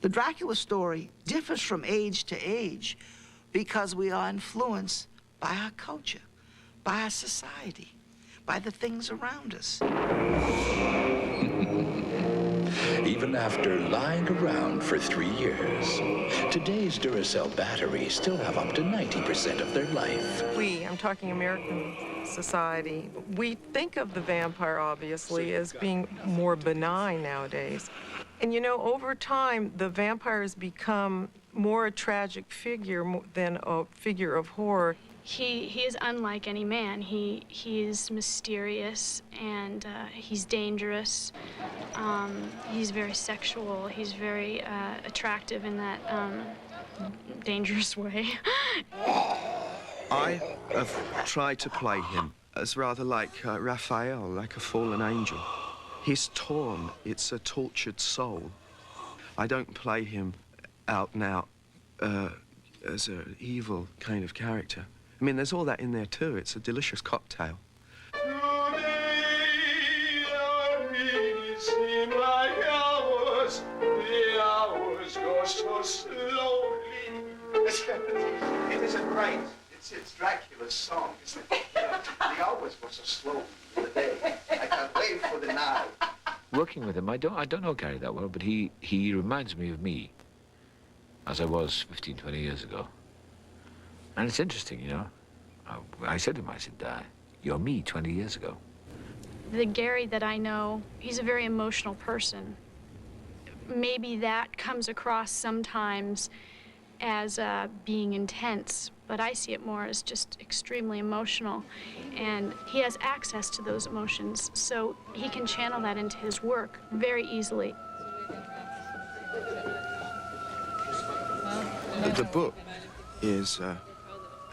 The Dracula story differs from age to age because we are influenced by our culture, by our society, by the things around us. Even after lying around for 3 years, today's Duracell batteries still have up to 90% of their life. I'm talking American society, we think of the vampire, obviously, as being more benign nowadays. And you know, over time, the vampire has become more a tragic figure than a figure of horror. He is unlike any man. He is mysterious, and he's dangerous. He's very sexual. He's very attractive in that dangerous way. I have tried to play him as rather like Raphael, like a fallen angel. He's torn. It's a tortured soul. I don't play him out and out as an evil kind of character. I mean, there's all that in there, too. It's a delicious cocktail. The hours go so slowly. It isn't right. It's Dracula's song, isn't it? The hours go so slowly in the day. I can't wait for the night. Working with him, I don't know Gary that well, but he reminds me of me as I was 15, 20 years ago. And it's interesting, you know. I said to him, I said, you're me 20 years ago. The Gary that I know, he's a very emotional person. Maybe that comes across sometimes as being intense, but I see it more as just extremely emotional. And he has access to those emotions, so he can channel that into his work very easily. The book is,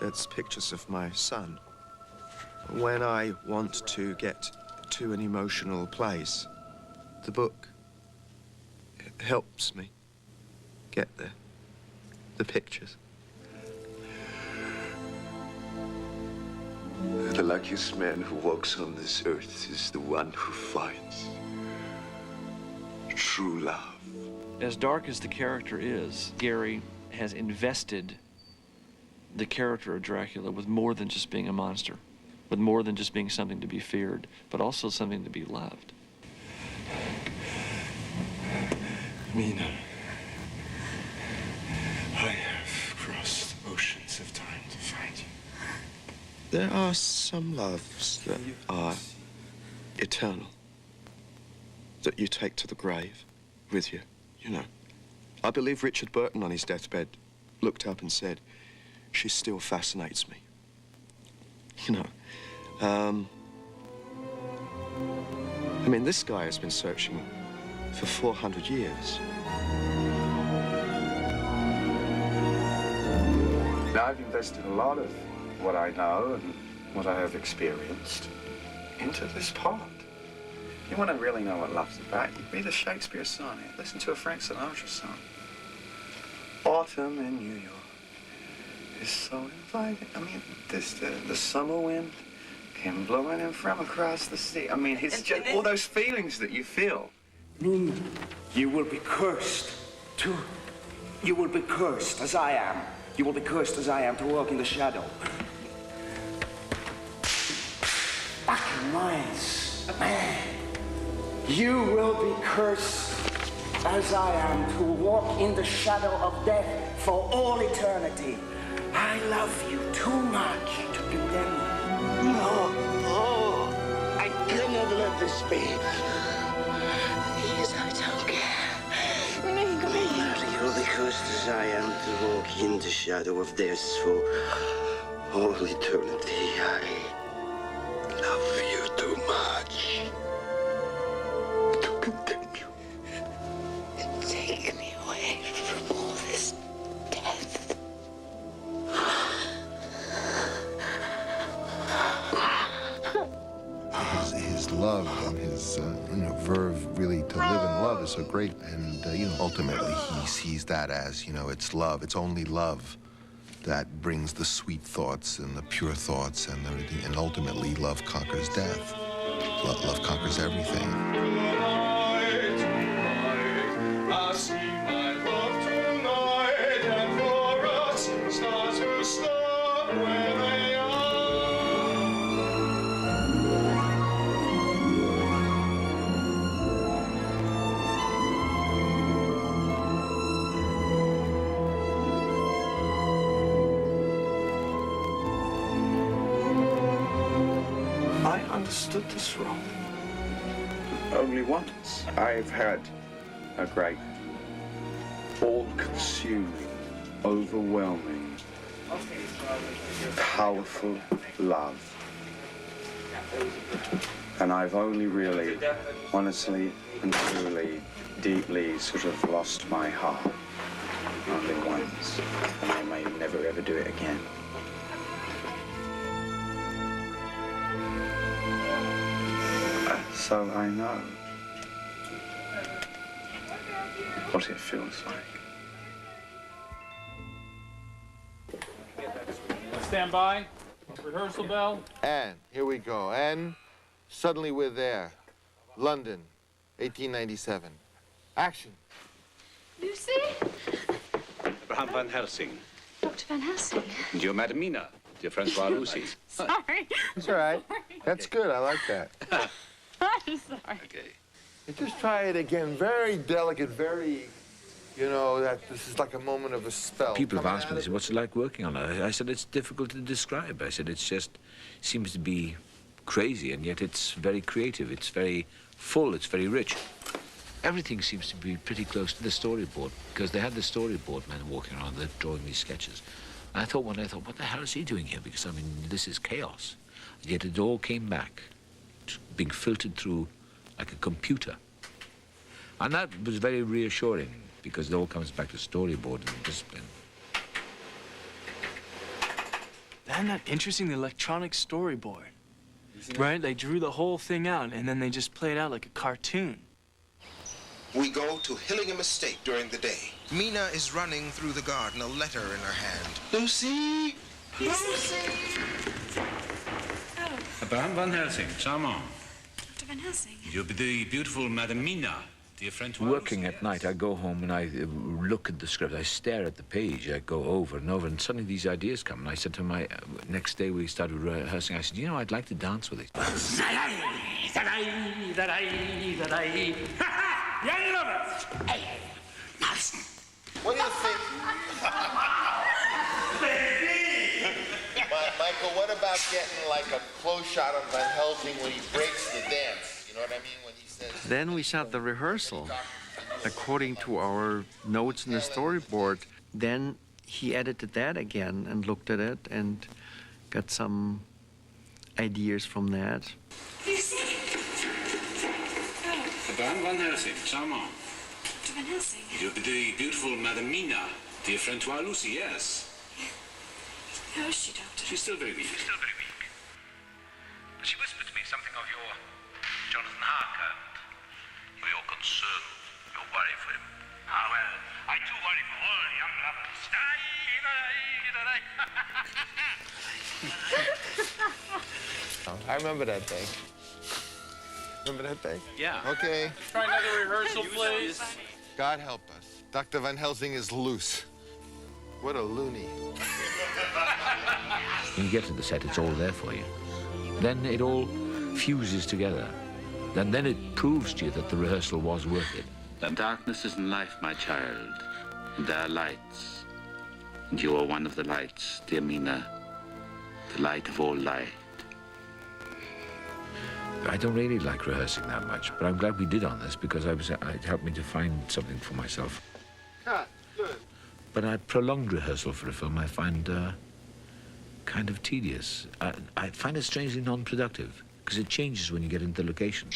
it's pictures of my son. When I want to get to an emotional place, the book helps me get there. The pictures. The luckiest man who walks on this earth is the one who finds true love. As dark as the character is, Gary has invested the character of Dracula with more than just being a monster, with more than just being something to be feared, but also something to be loved. Mina, I have crossed oceans of time to find you. There are some loves that are eternal, that you take to the grave with you, you know. I believe Richard Burton on his deathbed looked up and said, "She still fascinates me." You know, I mean, this guy has been searching for 400 years. Now, I've invested a lot of what I know and what I have experienced into this part. You want to really know what love's about, you read a Shakespeare sonnet, listen to a Frank Sinatra song. Autumn in New York is so inviting. I mean, the summer wind came blowing in from across the sea. I mean, it's just all those feelings that you feel. You will be cursed, too. You will be cursed as I am. You will be cursed as I am to walk in the shadow. Back in minds, man. You will be cursed as I am to walk in the shadow of death for all eternity. I love you too much to condemn you. No, I cannot let this be. Please, I don't care. Make me. You will be cursed as I am to walk in the shadow of death for all eternity. I love you too much to condemn you. Take me away from all this death. His love and his verve really to live in love is so great, and ultimately he sees that as it's love. It's only love that brings the sweet thoughts and the pure thoughts and everything, and ultimately love conquers death. Love conquers everything. I see my love. understood this role. Only once. I've had a great, all-consuming, overwhelming, powerful love. And I've only really, honestly and truly, deeply sort of lost my heart only once. And I may never ever do it again. So I know what it feels like. Stand by. Rehearsal bell. And here we go. And suddenly we're there. London, 1897. Action. Lucy? Bram van Helsing. Dr. Van Helsing. Dear Madamina. Dear Francois Lucy. Sorry. It's all right. That's good. I like that. I'm sorry. Okay. And just try it again. Very delicate, very, you know, that this is like a moment of a spell. People have asked me, they said, what's it like working on it? I said, it's difficult to describe. I said, it's just, seems to be crazy, and yet it's very creative. It's very full. It's very rich. Everything seems to be pretty close to the storyboard, because they had the storyboard men walking around there drawing these sketches. And I thought, what the hell is he doing here? Because, I mean, this is chaos. And yet it all came back, being filtered through like a computer. And that was very reassuring, because it all comes back to storyboard and discipline. Isn't that interesting, the electronic storyboard? Right? They drew the whole thing out, and then they just played out like a cartoon. We go to Hillingham Estate during the day. Mina is running through the garden, a letter in her hand. Lucy! Lucy! Bram van Helsing, charmant. Dr. Van Helsing. You're the beautiful Madamina, dear Francois. Working at night, I go home and I look at the script. I stare at the page. I go over and over, and suddenly these ideas come. And I said to my next day we started rehearsing. I said, you know, I'd like to dance with it. Young lovers! Hey, Nelson. What do you think? Michael, what about getting like a close shot of Van Helsing when he breaks the dance? You know what I mean? When he says. Then we shot the rehearsal according to our notes in the storyboard. Then he edited that again and looked at it and got some ideas from that. Bram van Helsing, charmant. Dr. Van Helsing. You're the beautiful Madamina, dear Francois Lucy, yes. How is she, Doctor? She's still very weak. But she whispered to me something of your Jonathan Harker and your concern, your worry for him. Ah, well, I do worry for all young lovers. I remember that day. Remember that day? Yeah. Okay. Try another rehearsal, please. God help us. Dr. Van Helsing is loose. What a loony. When you get to the set, it's all there for you. Then it all fuses together. And then it proves to you that the rehearsal was worth it. The darkness isn't life, my child. There are lights. And you are one of the lights, dear Mina. The light of all light. I don't really like rehearsing that much, but I'm glad we did on this, because it helped me to find something for myself. Good. But a prolonged rehearsal for a film I find kind of tedious. I find it strangely non-productive, because it changes when you get into the location.